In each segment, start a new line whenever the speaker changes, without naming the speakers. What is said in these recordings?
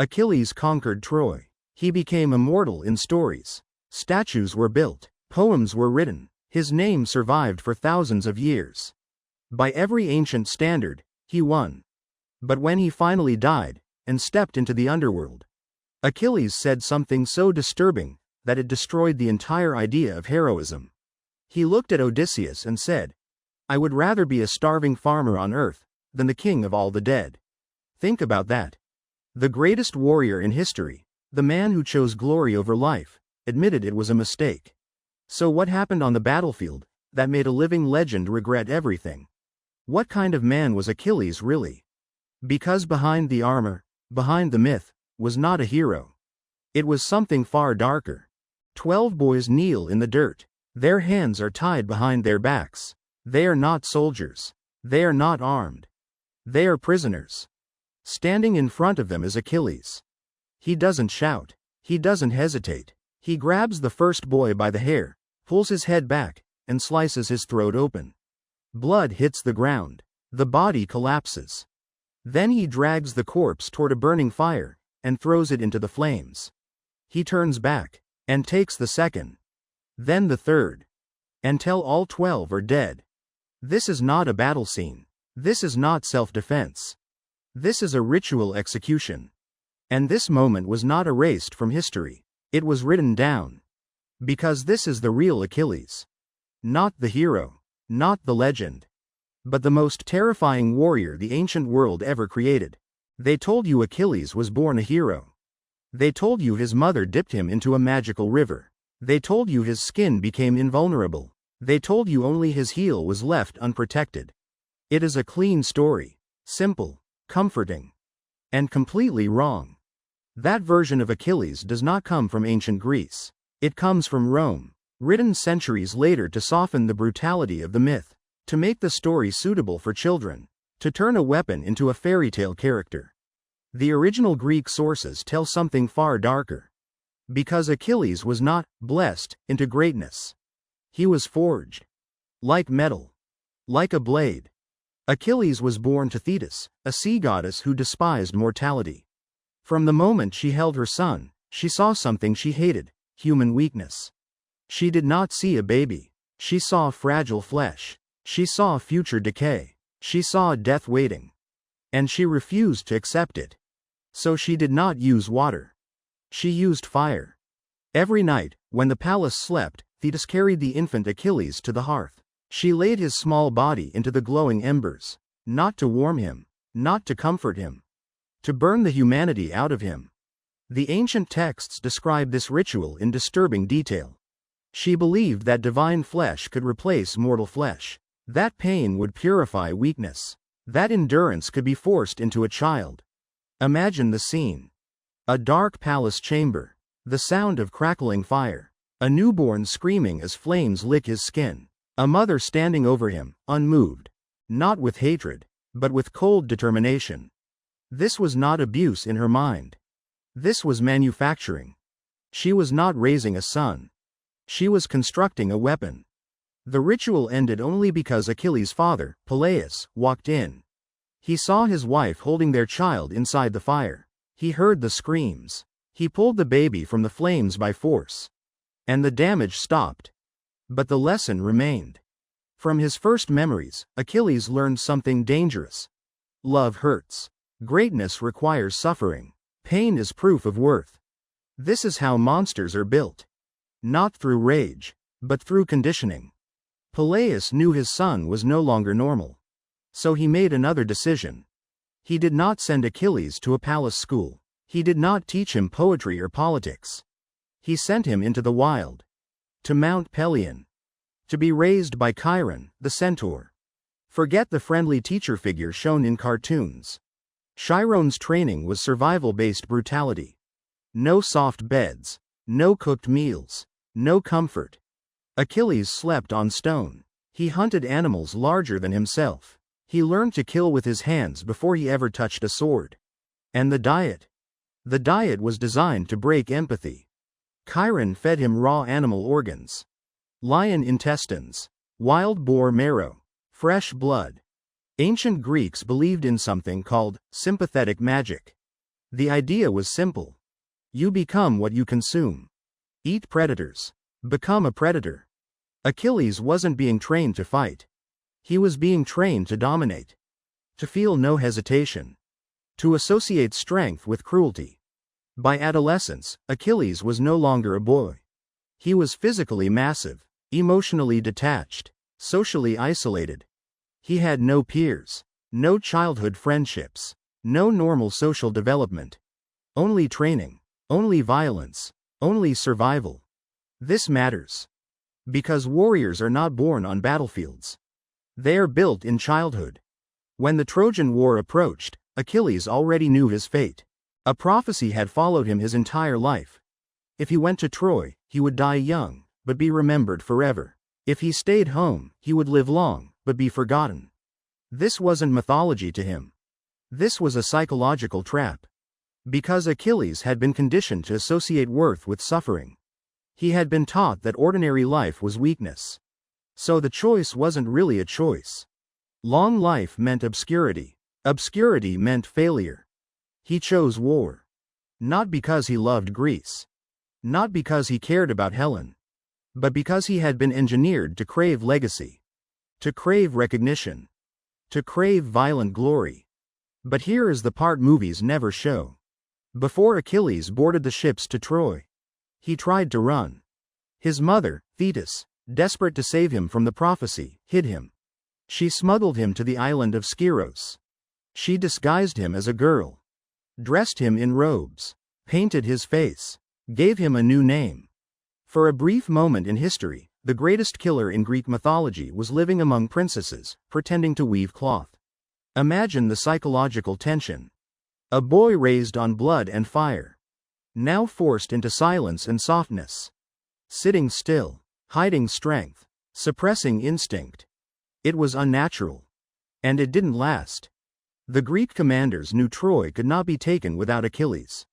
Achilles conquered Troy. He became immortal in stories. Statues were built, poems were written, his name survived for thousands of years. By every ancient standard, he won. But when he finally died, and stepped into the underworld, Achilles said something so disturbing that it destroyed the entire idea of heroism. He looked at Odysseus and said, "I would rather be a starving farmer on earth than the king of all the dead." Think about that. The greatest warrior in history, the man who chose glory over life, admitted it was a mistake. So what happened on the battlefield that made a living legend regret everything? What kind of man was Achilles really? Because behind the armor, behind the myth, was not a hero. It was something far darker. 12 boys kneel in the dirt. Their hands are tied behind their backs. They are not soldiers. They are not armed. They are prisoners. Standing in front of them is Achilles. He doesn't shout. He doesn't hesitate. He grabs the first boy by the hair, pulls his head back, and slices his throat open. Blood hits the ground. The body collapses. Then he drags the corpse toward a burning fire, and throws it into the flames. He turns back, and takes the second. Then the third. Until all 12 are dead. This is not a battle scene. This is not self-defense. This is a ritual execution. And this moment was not erased from history. It was written down. Because this is the real Achilles. Not the hero. Not the legend. But the most terrifying warrior the ancient world ever created. They told you Achilles was born a hero. They told you his mother dipped him into a magical river. They told you his skin became invulnerable. They told you only his heel was left unprotected. It is a clean story. Simple, comforting, and completely wrong. That version of Achilles does not come from ancient Greece. It comes from Rome, written centuries later to soften the brutality of the myth, to make the story suitable for children, to turn a weapon into a fairy tale character. The original Greek sources tell something far darker. Because Achilles was not blessed into greatness. He was forged. Like metal. Like a blade. Achilles was born to Thetis, a sea goddess who despised mortality. From the moment she held her son, she saw something she hated, human weakness. She did not see a baby. She saw fragile flesh. She saw future decay. She saw death waiting. And she refused to accept it. So she did not use water. She used fire. Every night, when the palace slept, Thetis carried the infant Achilles to the hearth. She laid his small body into the glowing embers, not to warm him, not to comfort him, to burn the humanity out of him. The ancient texts describe this ritual in disturbing detail. She believed that divine flesh could replace mortal flesh. That pain would purify weakness. That endurance could be forced into a child. Imagine the scene. A dark palace chamber. The sound of crackling fire. A newborn screaming as flames lick his skin. A mother standing over him, unmoved. Not with hatred, but with cold determination. This was not abuse in her mind. This was manufacturing. She was not raising a son. She was constructing a weapon. The ritual ended only because Achilles' father, Peleus, walked in. He saw his wife holding their child inside the fire. He heard the screams. He pulled the baby from the flames by force. And the damage stopped. But the lesson remained. From his first memories, Achilles learned something dangerous. Love hurts. Greatness requires suffering. Pain is proof of worth. This is how monsters are built. Not through rage, but through conditioning. Peleus knew his son was no longer normal. So he made another decision. He did not send Achilles to a palace school. He did not teach him poetry or politics. He sent him into the wild. To Mount Pelion. To be raised by Chiron, the centaur. Forget the friendly teacher figure shown in cartoons. Chiron's training was survival-based brutality. No soft beds. No cooked meals. No comfort. Achilles slept on stone. He hunted animals larger than himself. He learned to kill with his hands before he ever touched a sword. And the diet? The diet was designed to break empathy. Chiron fed him raw animal organs. Lion intestines. Wild boar marrow. Fresh blood. Ancient Greeks believed in something called sympathetic magic. The idea was simple. You become what you consume. Eat predators. Become a predator. Achilles wasn't being trained to fight. He was being trained to dominate. To feel no hesitation. To associate strength with cruelty. By adolescence, Achilles was no longer a boy. He was physically massive, emotionally detached, socially isolated. He had no peers, no childhood friendships, no normal social development. Only training, only violence, only survival. This matters. Because warriors are not born on battlefields. They are built in childhood. When the Trojan War approached, Achilles already knew his fate. A prophecy had followed him his entire life. If he went to Troy, he would die young, but be remembered forever. If he stayed home, he would live long, but be forgotten. This wasn't mythology to him. This was a psychological trap. Because Achilles had been conditioned to associate worth with suffering. He had been taught that ordinary life was weakness. So the choice wasn't really a choice. Long life meant obscurity. Obscurity meant failure. He chose war. Not because he loved Greece. Not because he cared about Helen. But because he had been engineered to crave legacy. To crave recognition. To crave violent glory. But here is the part movies never show. Before Achilles boarded the ships to Troy, he tried to run. His mother, Thetis, desperate to save him from the prophecy, hid him. She smuggled him to the island of Skyros. She disguised him as a girl. Dressed him in robes. Painted his face. Gave him a new name. For a brief moment in history, the greatest killer in Greek mythology was living among princesses, pretending to weave cloth. Imagine the psychological tension. A boy raised on blood and fire. Now forced into silence and softness. Sitting still. Hiding strength. Suppressing instinct. It was unnatural. And it didn't last. The Greek commanders knew Troy could not be taken without Achilles.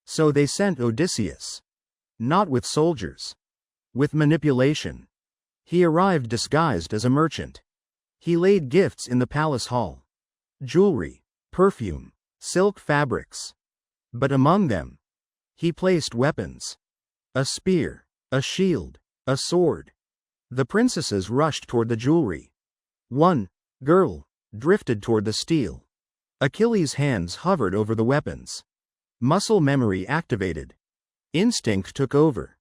So they sent Odysseus. Not with soldiers. With manipulation. He arrived disguised as a merchant. He laid gifts in the palace hall. Jewelry, perfume, silk fabrics. But among them, he placed weapons. A spear, a shield, a sword. The princesses rushed toward the jewelry. One girl drifted toward the steel. Achilles' hands hovered over the weapons. Muscle memory activated. Instinct took over.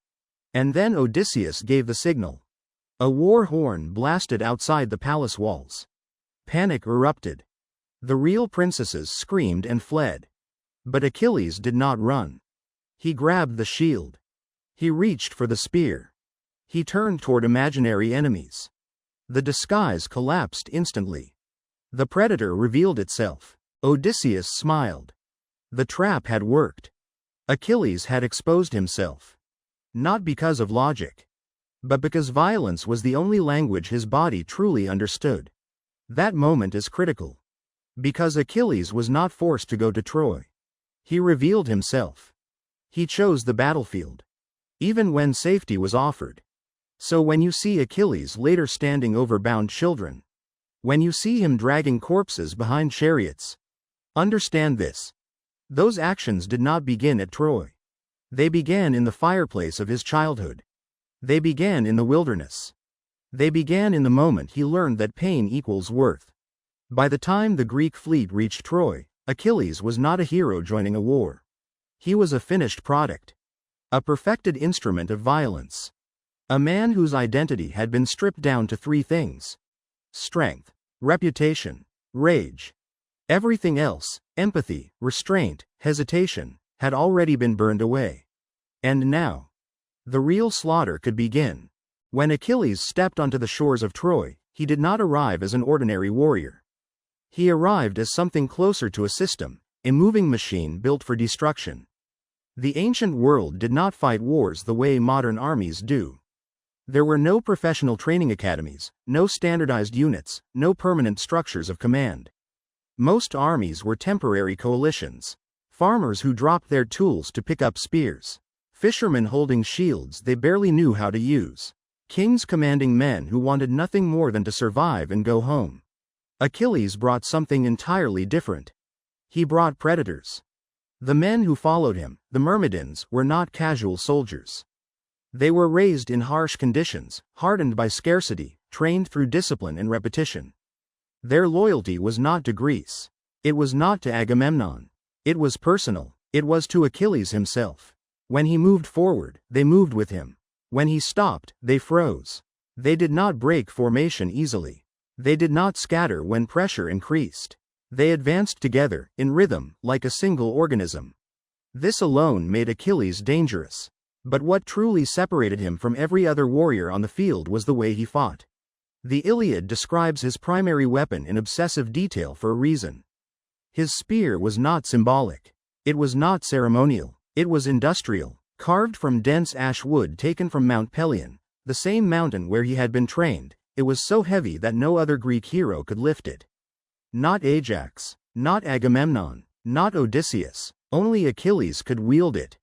And then Odysseus gave the signal. A war horn blasted outside the palace walls. Panic erupted. The real princesses screamed and fled. But Achilles did not run. He grabbed the shield. He reached for the spear. He turned toward imaginary enemies. The disguise collapsed instantly. The predator revealed itself. Odysseus smiled. The trap had worked. Achilles had exposed himself. Not because of logic. But because violence was the only language his body truly understood. That moment is critical. Because Achilles was not forced to go to Troy. He revealed himself. He chose the battlefield. Even when safety was offered. So when you see Achilles later standing over bound children. When you see him dragging corpses behind chariots. Understand this. Those actions did not begin at Troy. They began in the fireplace of his childhood. They began in the wilderness. They began in the moment he learned that pain equals worth. By the time the Greek fleet reached Troy, Achilles was not a hero joining a war. He was a finished product. A perfected instrument of violence. A man whose identity had been stripped down to three things. Strength, reputation, rage. Everything else, empathy, restraint, hesitation, had already been burned away. And now, the real slaughter could begin. When Achilles stepped onto the shores of Troy, he did not arrive as an ordinary warrior. He arrived as something closer to a system, a moving machine built for destruction. The ancient world did not fight wars the way modern armies do. There were no professional training academies, no standardized units, no permanent structures of command. Most armies were temporary coalitions. Farmers who dropped their tools to pick up spears. Fishermen holding shields they barely knew how to use. Kings commanding men who wanted nothing more than to survive and go home. Achilles brought something entirely different. He brought predators. The men who followed him, the Myrmidons, were not casual soldiers. They were raised in harsh conditions, hardened by scarcity, trained through discipline and repetition. Their loyalty was not to Greece. It was not to Agamemnon. It was personal. It was to Achilles himself. When he moved forward, they moved with him. When he stopped, they froze. They did not break formation easily. They did not scatter when pressure increased. They advanced together, in rhythm, like a single organism. This alone made Achilles dangerous. But what truly separated him from every other warrior on the field was the way he fought. The Iliad describes his primary weapon in obsessive detail for a reason. His spear was not symbolic. It was not ceremonial. It was industrial, carved from dense ash wood taken from Mount Pelion, the same mountain where he had been trained. It was so heavy that no other Greek hero could lift it. Not Ajax, not Agamemnon, not Odysseus, only Achilles could wield it.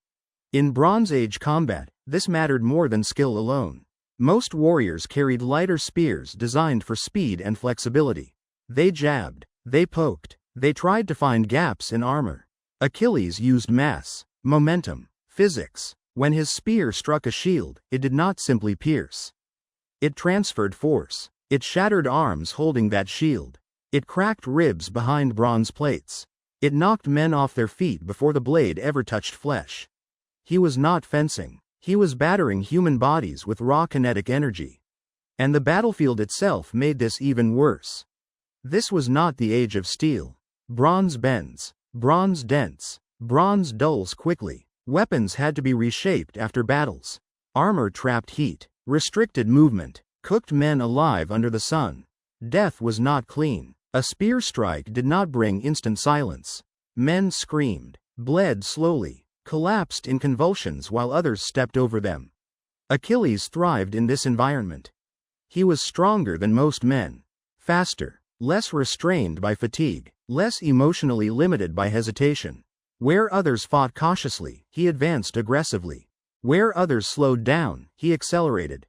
In Bronze Age combat, this mattered more than skill alone. Most warriors carried lighter spears designed for speed and flexibility. They jabbed, they poked, they tried to find gaps in armor. Achilles used mass, momentum, physics. When his spear struck a shield, it did not simply pierce. It transferred force. It shattered arms holding that shield. It cracked ribs behind bronze plates. It knocked men off their feet before the blade ever touched flesh. He was not fencing. He was battering human bodies with raw kinetic energy. And the battlefield itself made this even worse. This was not the age of steel. Bronze bends. Bronze dents. Bronze dulls quickly. Weapons had to be reshaped after battles. Armor trapped heat, restricted movement, cooked men alive under the sun. Death was not clean. A spear strike did not bring instant silence. Men screamed, bled slowly, collapsed in convulsions while others stepped over them. Achilles thrived in this environment. He was stronger than most men, faster, less restrained by fatigue, less emotionally limited by hesitation. Where others fought cautiously, he advanced aggressively. Where others slowed down, he accelerated.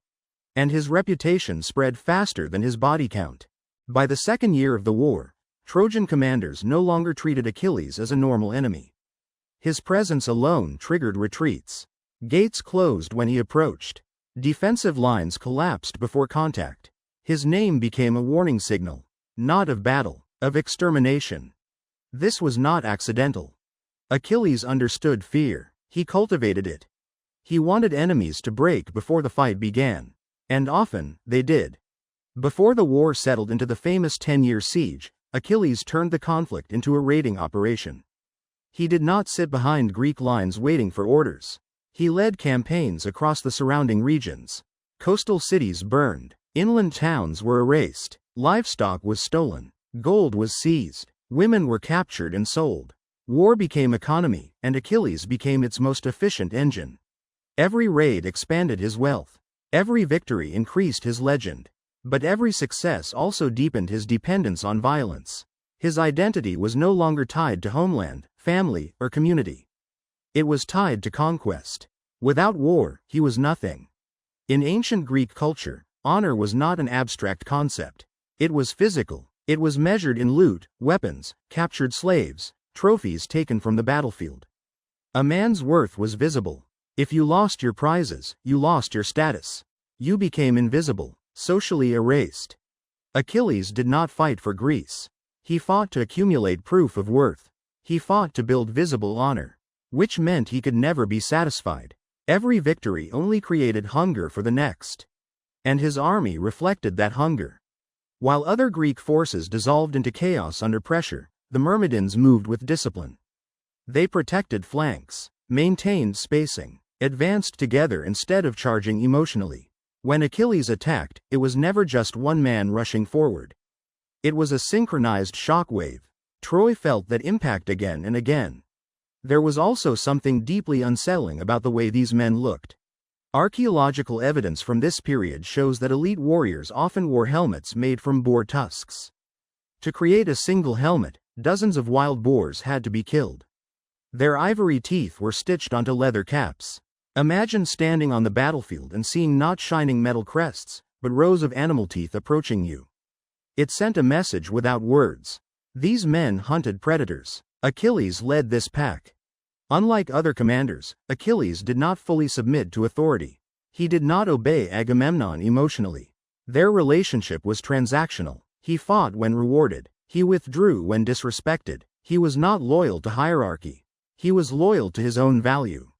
And his reputation spread faster than his body count. By the second year of the war, Trojan commanders no longer treated Achilles as a normal enemy. His presence alone triggered retreats. Gates closed when he approached. Defensive lines collapsed before contact. His name became a warning signal, not of battle, of extermination. This was not accidental. Achilles understood fear. He cultivated it. He wanted enemies to break before the fight began. And often, they did. Before the war settled into the famous 10-year siege, Achilles turned the conflict into a raiding operation. He did not sit behind Greek lines waiting for orders. He led campaigns across the surrounding regions. Coastal cities burned. Inland towns were erased. Livestock was stolen. Gold was seized. Women were captured and sold. War became economy, and Achilles became its most efficient engine. Every raid expanded his wealth. Every victory increased his legend. But every success also deepened his dependence on violence. His identity was no longer tied to homeland, family, or community. It was tied to conquest. Without war, he was nothing. In ancient Greek culture, honor was not an abstract concept. It was physical. It was measured in loot, weapons, captured slaves, trophies taken from the battlefield. A man's worth was visible. If you lost your prizes, you lost your status. You became invisible, socially erased. Achilles did not fight for Greece. He fought to accumulate proof of worth. He fought to build visible honor, which meant he could never be satisfied. Every victory only created hunger for the next. And his army reflected that hunger. While other Greek forces dissolved into chaos under pressure, the Myrmidons moved with discipline. They protected flanks, maintained spacing, advanced together instead of charging emotionally. When Achilles attacked, it was never just one man rushing forward. It was a synchronized shockwave. Troy felt that impact again and again. There was also something deeply unsettling about the way these men looked. Archaeological evidence from this period shows that elite warriors often wore helmets made from boar tusks. To create a single helmet, dozens of wild boars had to be killed. Their ivory teeth were stitched onto leather caps. Imagine standing on the battlefield and seeing not shining metal crests, but rows of animal teeth approaching you. It sent a message without words. These men hunted predators. Achilles led this pack. Unlike other commanders, Achilles did not fully submit to authority. He did not obey Agamemnon emotionally. Their relationship was transactional. He fought when rewarded. He withdrew when disrespected. He was not loyal to hierarchy. He was loyal to his own value.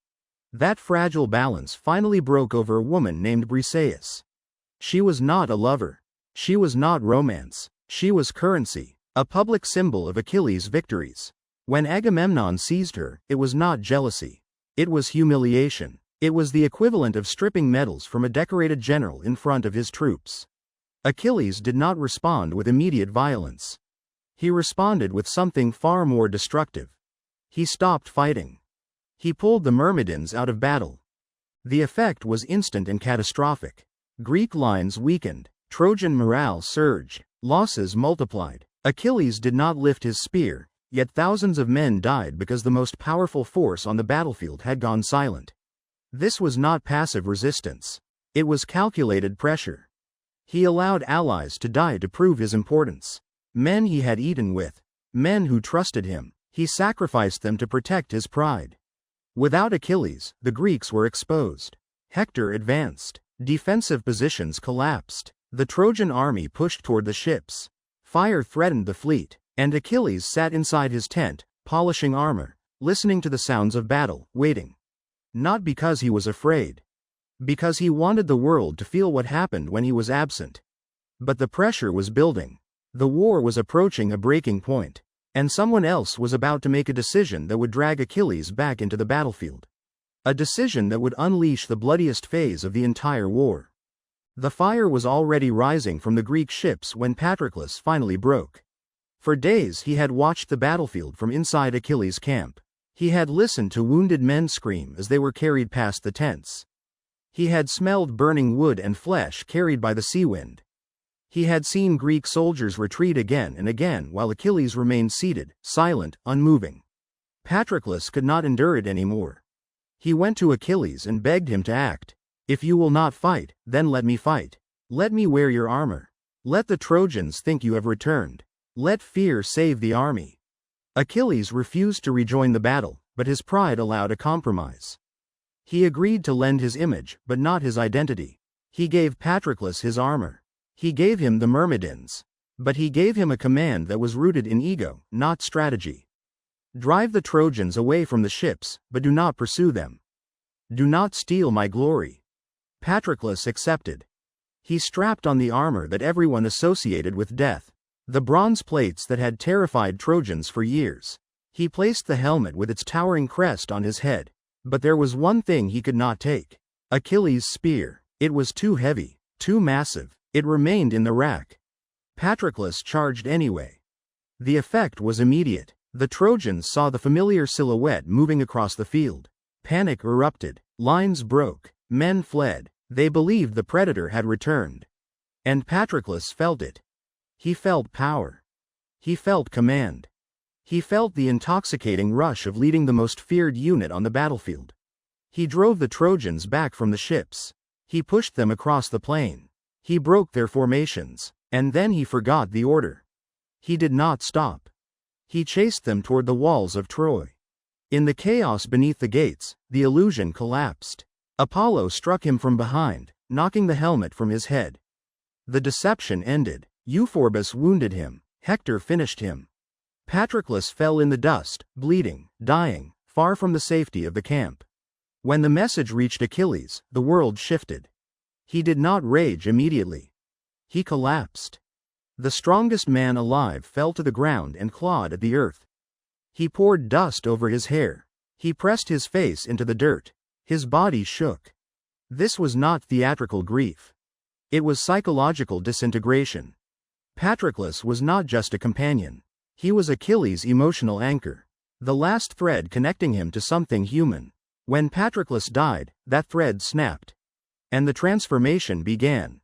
That fragile balance finally broke over a woman named Briseis. She was not a lover. She was not romance. She was currency, a public symbol of Achilles' victories. When Agamemnon seized her, it was not jealousy. It was humiliation. It was the equivalent of stripping medals from a decorated general in front of his troops. Achilles did not respond with immediate violence. He responded with something far more destructive. He stopped fighting. He pulled the Myrmidons out of battle. The effect was instant and catastrophic. Greek lines weakened. Trojan morale surged. Losses multiplied. Achilles did not lift his spear, yet thousands of men died because the most powerful force on the battlefield had gone silent. This was not passive resistance. It was calculated pressure. He allowed allies to die to prove his importance. Men he had eaten with. Men who trusted him. He sacrificed them to protect his pride. Without Achilles, the Greeks were exposed. Hector advanced. Defensive positions collapsed. The Trojan army pushed toward the ships. Fire threatened the fleet, and Achilles sat inside his tent, polishing armor, listening to the sounds of battle, waiting. Not because he was afraid. Because he wanted the world to feel what happened when he was absent. But the pressure was building. The war was approaching a breaking point. And someone else was about to make a decision that would drag Achilles back into the battlefield. A decision that would unleash the bloodiest phase of the entire war. The fire was already rising from the Greek ships when Patroclus finally broke. For days he had watched the battlefield from inside Achilles' camp. He had listened to wounded men scream as they were carried past the tents. He had smelled burning wood and flesh carried by the sea wind. He had seen Greek soldiers retreat again and again while Achilles remained seated, silent, unmoving. Patroclus could not endure it anymore. He went to Achilles and begged him to act. If you will not fight, then let me fight. Let me wear your armor. Let the Trojans think you have returned. Let fear save the army. Achilles refused to rejoin the battle, but his pride allowed a compromise. He agreed to lend his image, but not his identity. He gave Patroclus his armor. He gave him the Myrmidons. But he gave him a command that was rooted in ego, not strategy. Drive the Trojans away from the ships, but do not pursue them. Do not steal my glory. Patroclus accepted. He strapped on the armor that everyone associated with death. The bronze plates that had terrified Trojans for years. He placed the helmet with its towering crest on his head. But there was one thing he could not take. Achilles' spear. It was too heavy, too massive. It remained in the rack. Patroclus charged anyway. The effect was immediate. The Trojans saw the familiar silhouette moving across the field. Panic erupted. Lines broke. Men fled. They believed the predator had returned. And Patroclus felt it. He felt power. He felt command. He felt the intoxicating rush of leading the most feared unit on the battlefield. He drove the Trojans back from the ships. He pushed them across the plain. He broke their formations, and then he forgot the order. He did not stop. He chased them toward the walls of Troy. In the chaos beneath the gates, the illusion collapsed. Apollo struck him from behind, knocking the helmet from his head. The deception ended. Euphorbus wounded him. Hector finished him. Patroclus fell in the dust, bleeding, dying, far from the safety of the camp. When the message reached Achilles, the world shifted. He did not rage immediately. He collapsed. The strongest man alive fell to the ground and clawed at the earth. He poured dust over his hair. He pressed his face into the dirt. His body shook. This was not theatrical grief. It was psychological disintegration. Patroclus was not just a companion. He was Achilles' emotional anchor. The last thread connecting him to something human. When Patroclus died, that thread snapped. And the transformation began.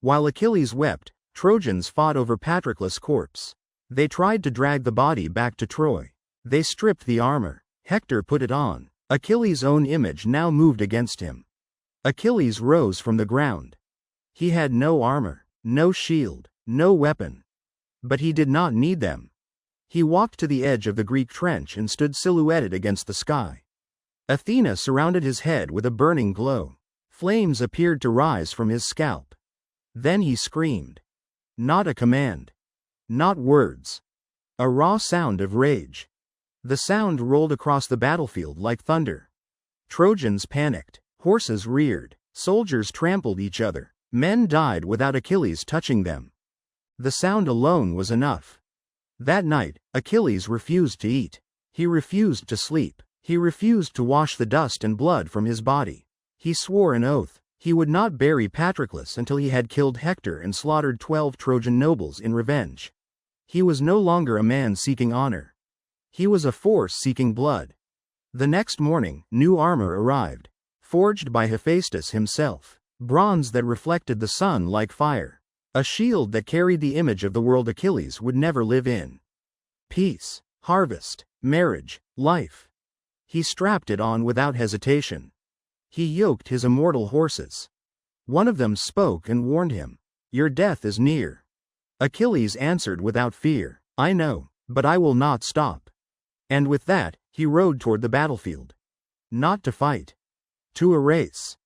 While Achilles wept, Trojans fought over Patroclus' corpse. They tried to drag the body back to Troy. They stripped the armor. Hector put it on. Achilles' own image now moved against him. Achilles rose from the ground. He had no armor, no shield, no weapon. But he did not need them. He walked to the edge of the Greek trench and stood silhouetted against the sky. Athena surrounded his head with a burning glow. Flames appeared to rise from his scalp. Then he screamed. Not a command. Not words. A raw sound of rage. The sound rolled across the battlefield like thunder. Trojans panicked. Horses reared. Soldiers trampled each other. Men died without Achilles touching them. The sound alone was enough. That night, Achilles refused to eat. He refused to sleep. He refused to wash the dust and blood from his body. He swore an oath. He would not bury Patroclus until he had killed Hector and slaughtered 12 Trojan nobles in revenge. He was no longer a man seeking honor. He was a force seeking blood. The next morning, new armor arrived, forged by Hephaestus himself. Bronze that reflected the sun like fire. A shield that carried the image of the world Achilles would never live in. Peace, harvest, marriage, life. He strapped it on without hesitation. He yoked his immortal horses. One of them spoke and warned him. Your death is near. Achilles answered without fear. I know, but I will not stop. And with that, he rode toward the battlefield. Not to fight. To a race.